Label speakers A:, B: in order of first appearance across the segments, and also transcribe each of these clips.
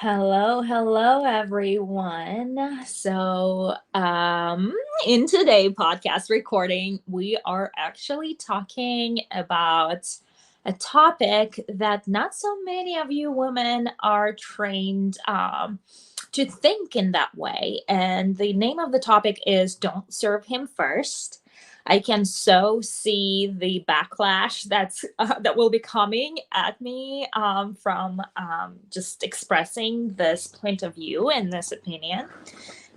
A: Hello, everyone. In today podcast recording, we are actually talking about a topic that not so many of you women are trained to think in that way. And the name of the topic is Don't Serve Him First. I can so see the backlash that will be coming at me from just expressing this point of view and this opinion.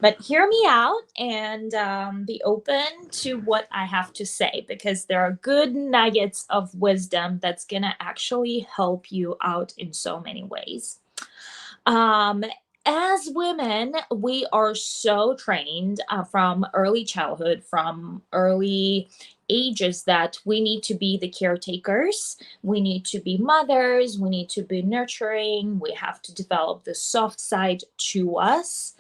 A: But hear me out and be open to what I have to say because there are good nuggets of wisdom that's gonna actually help you out in so many ways. Um, as women, we are so trained from early childhood, from early ages, that we need to be the caretakers, we need to be mothers, we need to be nurturing, we have to develop the soft side to us.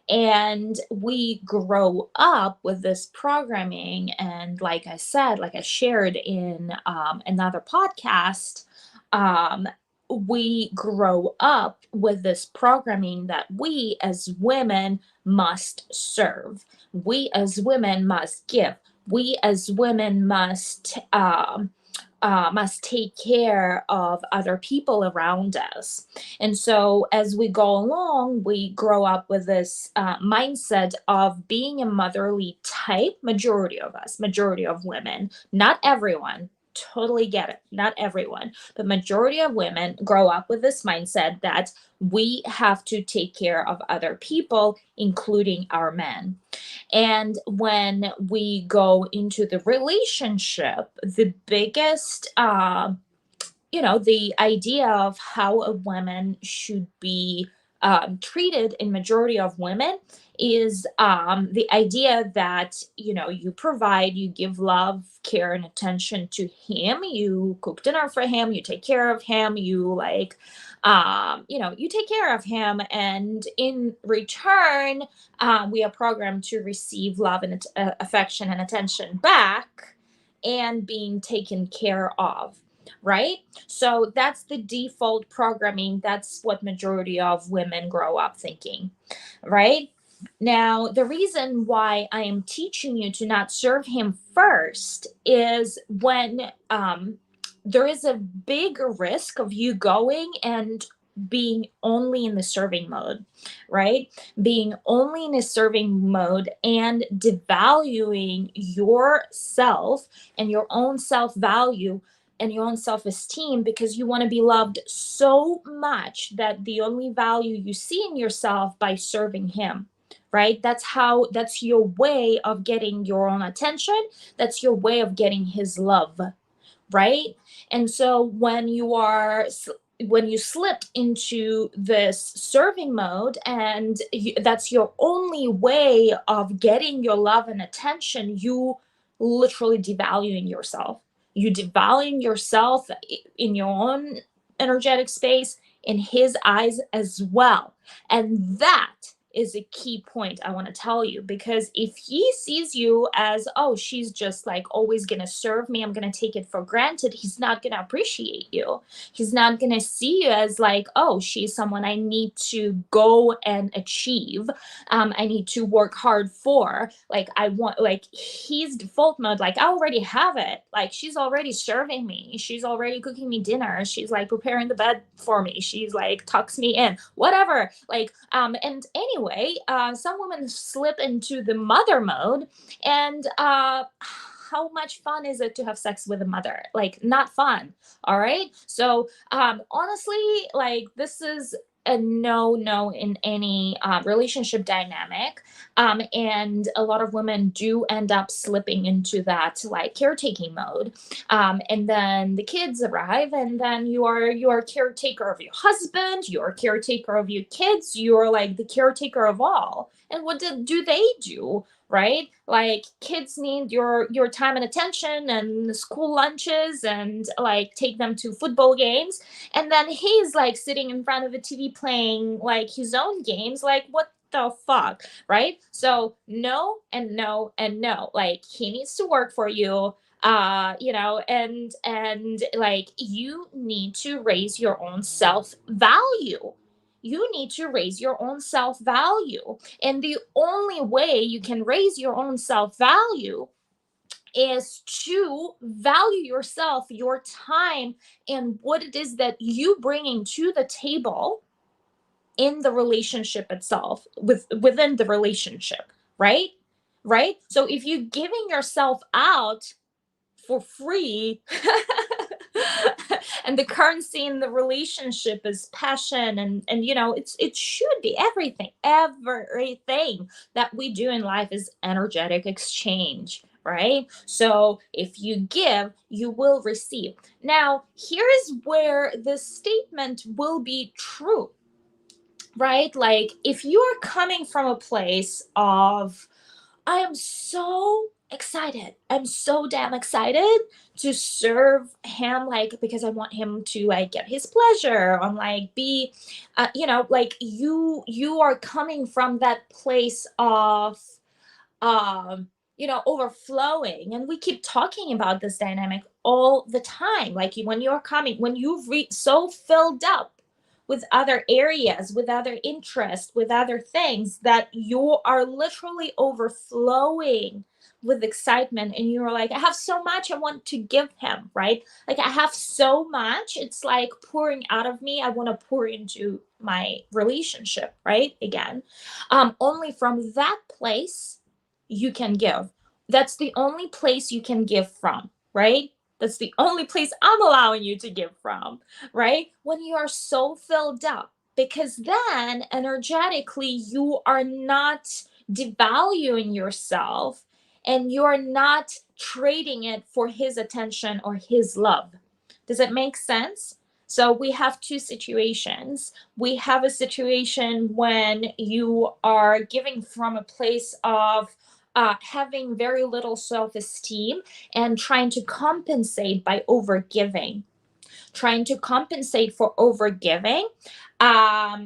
A: And we grow up with this programming. And like I said, like I shared in another podcast, um, we grow up with this programming that we as women must serve. We as women must give. We as women must take care of other people around us. And so, as we go along, we grow up with this mindset of being a motherly type. Majority of us, majority of women, not everyone. Totally get it. Not everyone, but majority of women grow up with this mindset that we have to take care of other people, including our men. And when we go into the relationship, the biggest, the idea of how a woman should be treated in majority of women is the idea that you provide, you give love, care, and attention to him. You cook dinner for him, you take care of him, you take care of him, and in return, we are programmed to receive love and affection and attention back, and being taken care of, right? So that's the default programming. That's what majority of women grow up thinking, right? Now, the reason why I am teaching you to not serve him first is when there is a big risk of you going and being only in the serving mode, right? Being only in a serving mode and devaluing yourself and your own self value and your own self esteem because you want to be loved so much that the only value you see in yourself by serving him, right? That's your way of getting your own attention. That's your way of getting his love, right? And so when you slip into this serving mode and that's your only way of getting your love and attention, you literally devaluing yourself. You devaluing yourself in your own energetic space, in his eyes as well. And that is a key point I want to tell you, because if he sees you as, oh, she's just like always going to serve me, I'm going to take it for granted, he's not going to appreciate you. He's not going to see you as like, oh, she's someone I need to go and achieve. I need to work hard for. Like, I want, like, he's default mode, like, I already have it. Like, she's already serving me. She's already cooking me dinner. She's like preparing the bed for me. She's like tucks me in, whatever. Like, and anyway, some women slip into the mother mode, and how much fun is it to have sex with a mother? Like, not fun. All right. So, honestly, like, this is a no in any relationship dynamic. And a lot of women do end up slipping into that like caretaking mode. And then the kids arrive, and then you are caretaker of your husband, you're caretaker of your kids, you're like the caretaker of all. And what do they do? Right? Like, kids need your time and attention and school lunches, and like take them to football games, and then he's like sitting in front of a TV playing like his own games. Like, what the fuck, right? So no and no and no. Like, he needs to work for you, and like, you need to raise your own self value. you need to raise your own self value. And the only way you can raise your own self value is to value yourself, your time, and what it is that you bringing to the table in the relationship itself, within the relationship, right? Right? So if you're giving yourself out for free and the currency in the relationship is passion, and it should be everything that we do in life is energetic exchange, right? So if you give, you will receive. Now here is where the statement will be true, right? Like if you are coming from a place of, I am so excited. I'm so damn excited to serve him, like, because I want him to like get his pleasure on, like, be, like you are coming from that place of, um, overflowing. And we keep talking about this dynamic all the time. Like when you're coming, when you've so filled up with other areas, with other interests, with other things, that you are literally overflowing with excitement, and you're like, I have so much I want to give him, right? Like I have so much, it's like pouring out of me, I want to pour into my relationship, right? Again, only from that place you can give. That's the only place you can give from, right? That's the only place I'm allowing you to give from, right? When you are so filled up, because then energetically you are not devaluing yourself, and you're not trading it for his attention or his love. Does it make sense? So we have two situations. We have a situation when you are giving from a place of having very little self esteem and trying to compensate by overgiving, trying to compensate for overgiving,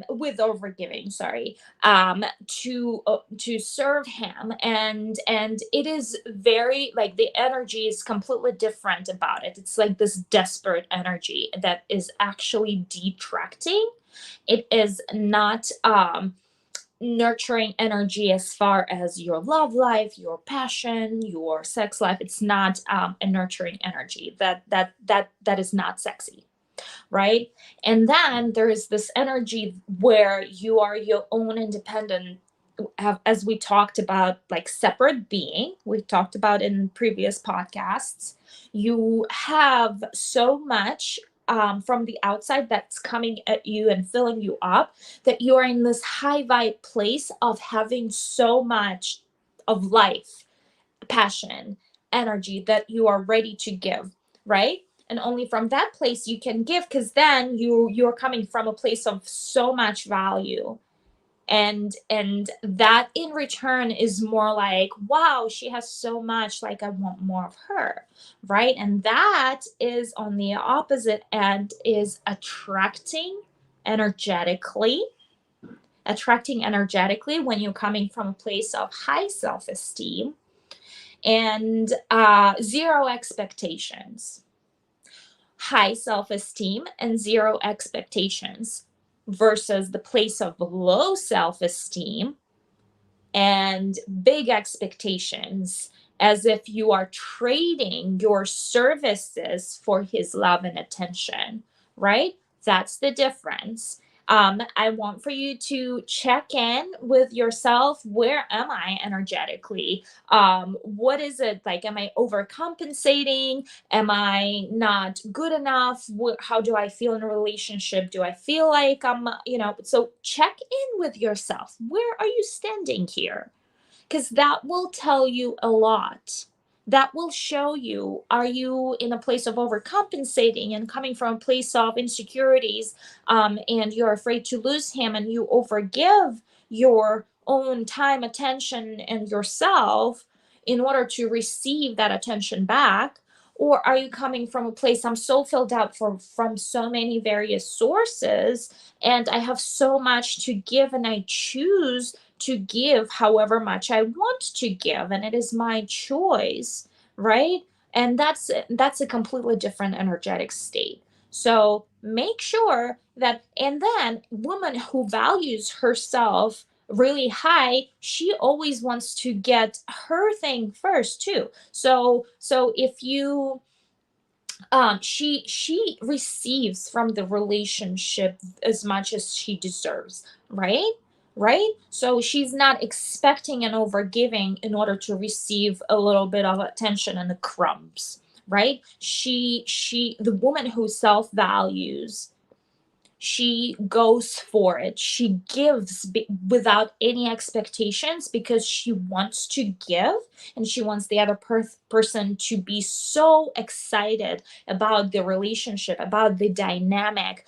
A: with overgiving, sorry, to serve him. And it is very, like, the energy is completely different about it. It's like this desperate energy that is actually detracting. It is not nurturing energy as far as your love life, your passion, your sex life. It's not a nurturing energy. That is not sexy, right? And then there is this energy where you are your own independent, as we talked about, like separate being, we talked about in previous podcasts. You have so much from the outside that's coming at you and filling you up, that you're in this high vibe place of having so much of life, passion, energy that you are ready to give, right? And only from that place you can give, because then you're coming from a place of so much value. And that in return is more like, wow, she has so much, like I want more of her, right? And that is on the opposite end, is energetically attracting energetically when you're coming from a place of high self-esteem and zero expectations. High self esteem and zero expectations versus the place of low self esteem and big expectations, as if you are trading your services for his love and attention, right? That's the difference. I want for you to check in with yourself. Where am I energetically? What is it like? Am I overcompensating? Am I not good enough? How do I feel in a relationship? Do I feel like so check in with yourself. Where are you standing here? Because that will tell you a lot. That will show you, are you in a place of overcompensating and coming from a place of insecurities, and you're afraid to lose him and you overgive your own time, attention, and yourself in order to receive that attention back? Or are you coming from a place, I'm so filled out from so many various sources, and I have so much to give, and I choose to give however much I want to give, and it is my choice, right? And that's a completely different energetic state. So make sure That, and then woman who values herself really high, she always wants to get her thing first too. So if you she receives from the relationship as much as she deserves, right? Right, so she's not expecting and overgiving in order to receive a little bit of attention and the crumbs, right? The woman who self values, she goes for it. She gives without any expectations, because she wants to give, and she wants the other person to be so excited about the relationship, about the dynamic,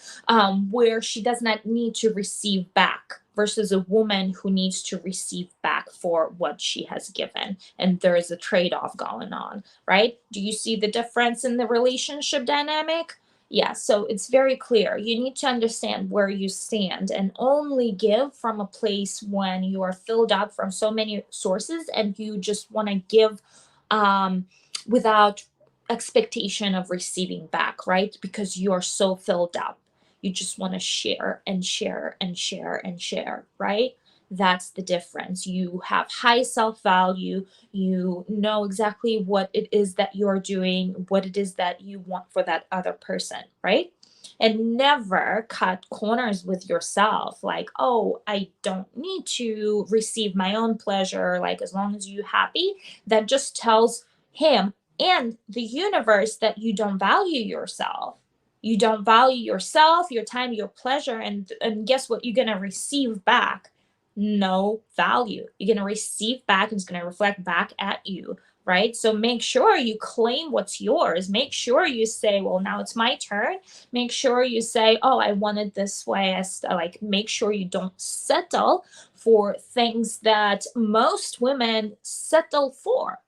A: where she does not need to receive back, versus a woman who needs to receive back for what she has given. And there is a trade off going on, right? Do you see the difference in the relationship dynamic? Yeah, so it's very clear. You need to understand where you stand and only give from a place when you are filled up from so many sources and you just want to give um, without expectation of receiving back, right? Because you are so filled up. You just want to share and share and share and share, right? That's the difference. You have high self value, you know exactly what it is that you're doing, what it is that you want for that other person, right? And never cut corners with yourself like, oh, I don't need to receive my own pleasure, like as long as you're happy. That just tells him and the universe that you don't value yourself. You don't value yourself, your time, your pleasure, and guess what? You're gonna receive back no value. You're going to receive back, and it's going to reflect back at you, right? So make sure you claim what's yours. Make sure you say, well, now it's my turn. Make sure you say, oh, I want it this way. Like, make sure you don't settle for things that most women settle for.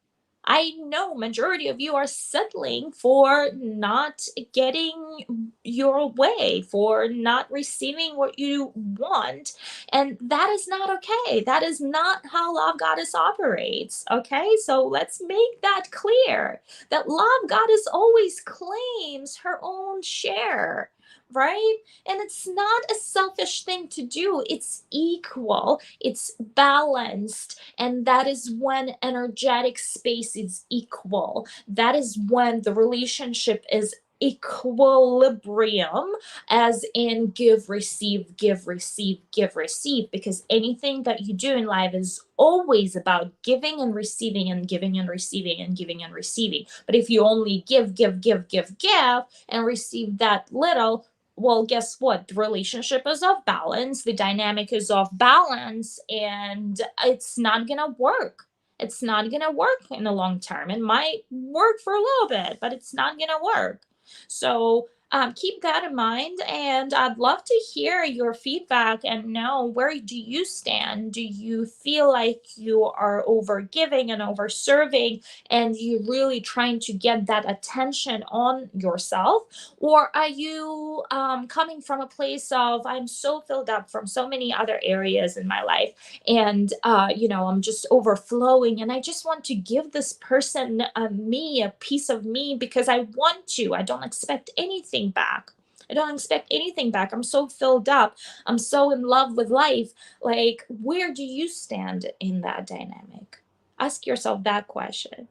A: I know majority of you are settling for not getting your way, for not receiving what you want, and that is not okay. That is not how Love Goddess operates. Okay, so let's make that clear, that Love Goddess always claims her own share, right? And it's not a selfish thing to do, it's equal, it's balanced. And that is when energetic space is equal. That is when the relationship is equilibrium, as in give, receive, give, receive, give, receive. Because anything that you do in life is always about giving and receiving and giving and receiving and giving and receiving. But if you only give, give, give, give, give, and receive that little, well, guess what? The relationship is off balance, the dynamic is off balance, and it's not gonna work. It's not gonna work in the long term. It might work for a little bit, but it's not gonna work. So keep that in mind, and I'd love to hear your feedback and know, where do you stand? Do you feel like you are over giving and over serving, and you really trying to get that attention on yourself? Or are you coming from a place of, I'm so filled up from so many other areas in my life, and I'm just overflowing, and I just want to give this person me, a piece of me, because I want to. I don't expect anything back. I don't expect anything back. I'm so filled up. I'm so in love with life. Like, where do you stand in that dynamic? Ask yourself that question.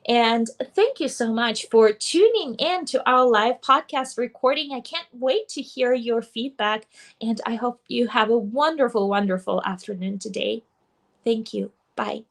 A: And thank you so much for tuning in to our live podcast recording. I can't wait to hear your feedback, and I hope you have a wonderful, wonderful afternoon today. Thank you. Bye.